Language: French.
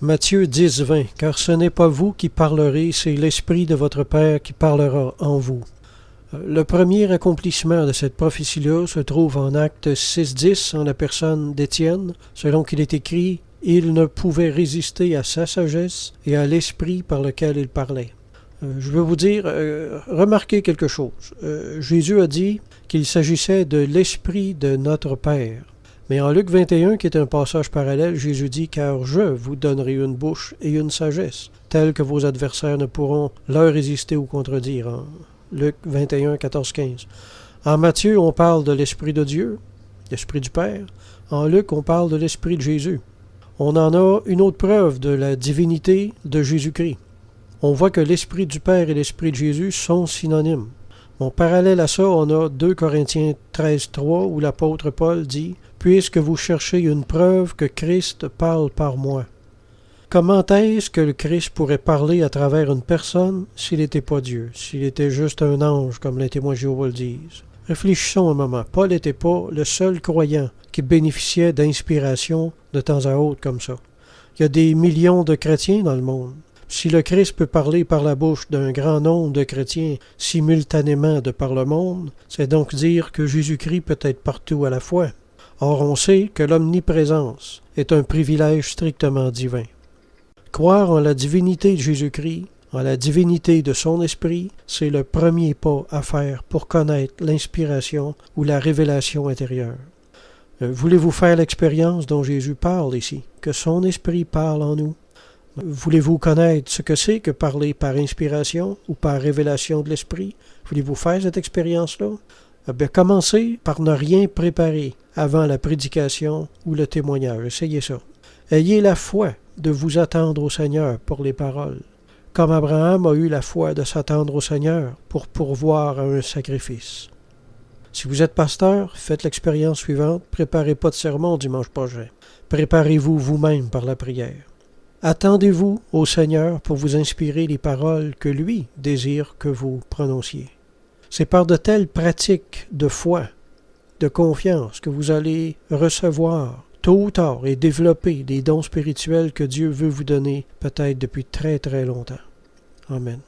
Matthieu 10, 20. Car ce n'est pas vous qui parlerez, c'est l'Esprit de votre Père qui parlera en vous. Le premier accomplissement de cette prophétie-là se trouve en Actes 6, 10, en la personne d'Étienne, selon qu'il est écrit « Il ne pouvait résister à sa sagesse et à l'esprit par lequel il parlait ». Je veux vous dire, remarquez quelque chose. Jésus a dit qu'il s'agissait de l'Esprit de notre Père. Mais en Luc 21, qui est un passage parallèle, Jésus dit « Car je vous donnerai une bouche et une sagesse, telle que vos adversaires ne pourront leur résister ou contredire. » En Luc 21, 14, 15. En Matthieu, on parle de l'Esprit de Dieu, l'Esprit du Père. En Luc, on parle de l'Esprit de Jésus. On en a une autre preuve de la divinité de Jésus-Christ. On voit que l'Esprit du Père et l'Esprit de Jésus sont synonymes. En parallèle à ça, on a 2 Corinthiens 13, 3, où l'apôtre Paul dit « Puisque vous cherchez une preuve que Christ parle par moi. » Comment est-ce que le Christ pourrait parler à travers une personne s'il n'était pas Dieu, s'il était juste un ange, comme les témoins de Jéhovah le disent? Réfléchissons un moment. Paul n'était pas le seul croyant qui bénéficiait d'inspiration de temps à autre comme ça. Il y a des millions de chrétiens dans le monde. Si le Christ peut parler par la bouche d'un grand nombre de chrétiens simultanément de par le monde, c'est donc dire que Jésus-Christ peut être partout à la fois. Or, on sait que l'omniprésence est un privilège strictement divin. Croire en la divinité de Jésus-Christ, en la divinité de son esprit, c'est le premier pas à faire pour connaître l'inspiration ou la révélation intérieure. Voulez-vous faire l'expérience dont Jésus parle ici, que son esprit parle en nous? Voulez-vous connaître ce que c'est que parler par inspiration ou par révélation de l'esprit? Voulez-vous faire cette expérience-là? Bien, commencez par ne rien préparer avant la prédication ou le témoignage. Essayez ça. Ayez la foi de vous attendre au Seigneur pour les paroles, comme Abraham a eu la foi de s'attendre au Seigneur pour pourvoir à un sacrifice. Si vous êtes pasteur, faites l'expérience suivante. Préparez pas de sermon dimanche prochain. Préparez-vous vous-même par la prière. Attendez-vous au Seigneur pour vous inspirer les paroles que lui désire que vous prononciez. C'est par de telles pratiques de foi, de confiance que vous allez recevoir tôt ou tard et développer des dons spirituels que Dieu veut vous donner peut-être depuis très très longtemps. Amen.